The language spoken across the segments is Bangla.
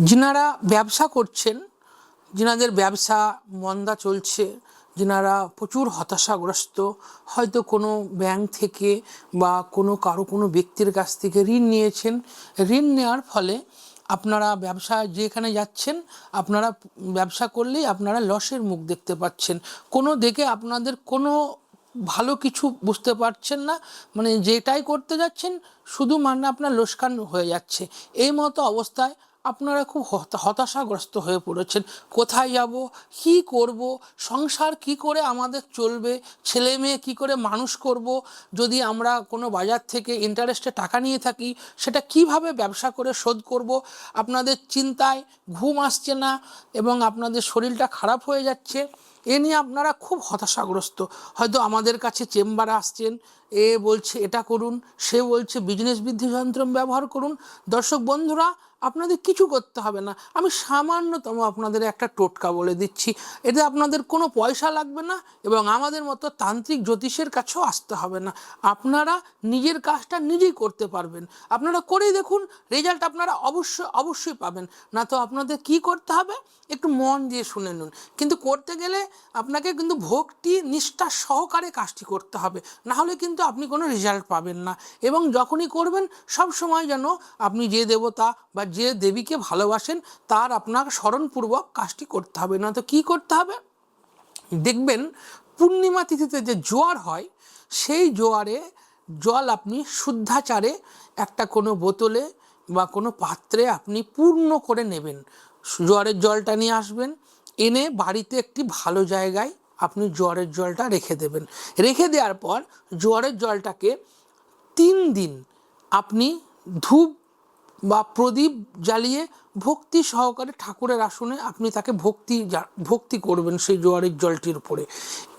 যিনারা ব্যবসা করছেন, যিনাদের ব্যবসা মন্দা চলছে, যিনারা প্রচুর হতাশাগ্রস্ত, হয়তো কোনো ব্যাংক থেকে বা কোনো ব্যক্তির কাছ থেকে ঋণ নিয়েছেন, ঋণ নেওয়ার ফলে আপনারা ব্যবসা যেখানে যাচ্ছেন, আপনারা ব্যবসা করলেই আপনারা লসের মুখ দেখতে পাচ্ছেন। কোনো দিকে আপনাদের কোনো ভালো কিছু বুঝতে পারছেন না, মানে যেটাই করতে যাচ্ছেন শুধু আপনার লোকসান হয়ে যাচ্ছে। এই মতো অবস্থায় আপনারা খুব হতাশাগ্রস্ত হয়ে পড়েছেন। কোথায় যাব, কি করব, সংসার কি করে আমাদের চলবে, ছেলে মেয়ে কী করে মানুষ করব, যদি আমরা কোনো বাজার থেকে ইন্টারেস্টে টাকা নিয়ে থাকি সেটা কিভাবে ব্যবসা করে শোধ করব। আপনাদের চিন্তায় ঘুম আসছে না এবং আপনাদের শরীরটা খারাপ হয়ে যাচ্ছে। এ নিয়ে আপনারা খুব হতাশাগ্রস্ত। হয়তো আমাদের কাছে চেম্বারে আসছেন, এ বলছে এটা করুন, সে বলছে বিজনেস বৃদ্ধি যন্ত্র ব্যবহার করুন। দর্শক বন্ধুরা, আপনাদের কিছু করতে হবে না, আমি সামান্যতম আপনাদের একটা টোটকা বলে দিচ্ছি। এতে আপনাদের কোনো পয়সা লাগবে না এবং আমাদের মতো তান্ত্রিক জ্যোতিষের কাছেও আসতে হবে না। আপনারা নিজের কাজটা নিজেই করতে পারবেন। আপনারা করেই দেখুন, রেজাল্ট আপনারা অবশ্যই পাবেন। না তো আপনাদের কি করতে হবে, একটু মন দিয়ে শুনে নিন। কিন্তু করতে গেলে আপনাকে কিন্তু ভক্তি নিষ্ঠা সহকারে কাজটি করতে হবে, না হলে কিন্তু আপনি কোনো রেজাল্ট পাবেন না। এবং যখনই করবেন সব সময় যেন আপনি যে দেবতা বা যে দেবীকে ভালোবাসেন তার আপনার স্মরণপূর্বক কাজটি করতে হবে। না তো কী করতে হবে, দেখবেন পূর্ণিমা তিথিতে যে জোয়ার হয় সেই জোয়ারে জল আপনি শুদ্ধাচারে একটা কোনো বোতলে বা কোনো পাত্রে আপনি পূর্ণ করে নেবেন। জোয়ারের জলটা নিয়ে আসবেন, এনে বাড়িতে একটি ভালো জায়গায় আপনি জোয়ারের জলটা রেখে দেবেন। রেখে দেওয়ার পর জোয়ারের জলটাকে 3 দিন আপনি ধূপ বা প্রদীপ জ্বালিয়ে ভক্তি সহকারে ঠাকুরের আসনে আপনি তাকে ভক্তি করবেন সেই জোয়ারের জলটির উপরে।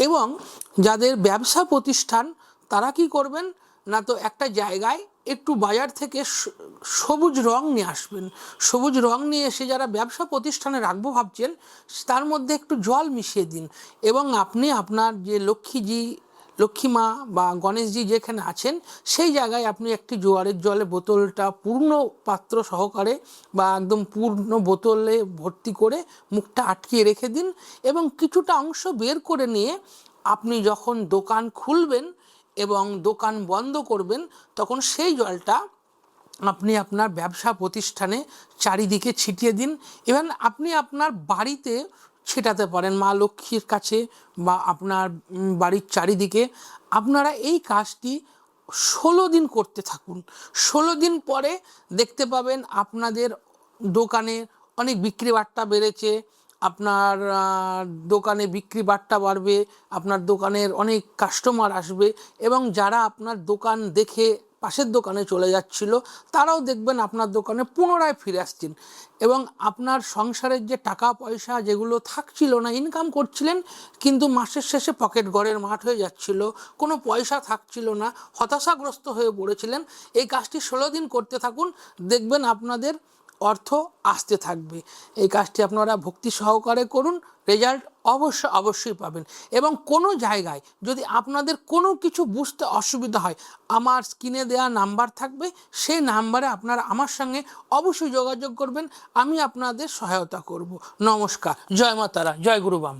এবং যাদের ব্যবসা প্রতিষ্ঠান তারা কি করবেন না, তো একটা জায়গায় একটু বাজার থেকে সবুজ রং নিয়ে আসবেন। সবুজ রং নিয়ে এসে যারা ব্যবসা প্রতিষ্ঠানে রাখবো ভাবছেন তার মধ্যে একটু জল মিশিয়ে দিন এবং আপনি আপনার যে লক্ষ্মী মা বা গণেশজি যেখানে আছেন সেই জায়গায় আপনি একটি জোয়ারের জলে বোতলটা পূর্ণ পাত্র সহকারে বা একদম পূর্ণ বোতলে ভর্তি করে মুখটা আটকিয়ে রেখে দিন এবং কিছুটা অংশ বের করে নিয়ে আপনি যখন দোকান খুলবেন এবং দোকান বন্ধ করবেন তখন সেই জলটা আপনি আপনার ব্যবসা প্রতিষ্ঠানে চারিদিকে ছিটিয়ে দিন। এবং আপনি আপনার বাড়িতে ছেটাতে পারেন মা লক্ষ্মীর কাছে বা আপনার বাড়ির চারিদিকে। আপনারা এই কাজটি 16 দিন করতে থাকুন। 16 দিন পরে দেখতে পাবেন আপনাদের দোকানে অনেক বিক্রি বাট্টা বেড়েছে, আপনার দোকানে বিক্রি বাট্টা বাড়বে, আপনার দোকানের অনেক কাস্টমার আসবে এবং যারা আপনার দোকান দেখে পাশের দোকানে চলে যাচ্ছিল তারাও দেখবেন আপনার দোকানে পুনরায় ফিরে আসছেন। এবং আপনার সংসারের যে টাকা পয়সা যেগুলো থাকছিল না, ইনকাম করছিলেন কিন্তু মাসের শেষে পকেট ঘরের মাঠ হয়ে যাচ্ছিল, কোনো পয়সা থাকছিল না, হতাশাগ্রস্ত হয়ে পড়েছিলেন, এই কাজটি 16 দিন করতে থাকুন, দেখবেন আপনাদের অর্থ আসতে থাকবে। এই কাজটি আপনারা ভক্তি সহকারে করুন, রেজাল্ট অবশ্যই পাবেন। এবং কোনো জায়গায় যদি আপনাদের কোনো কিছু বুঝতে অসুবিধা হয় আমার স্ক্রিনে দেওয়া নাম্বার থাকবে, সেই নাম্বারে আপনারা আমার সঙ্গে অবশ্যই যোগাযোগ করবেন, আমি আপনাদের সহায়তা করব। নমস্কার, জয় মা তারা, জয় গুরুবাম।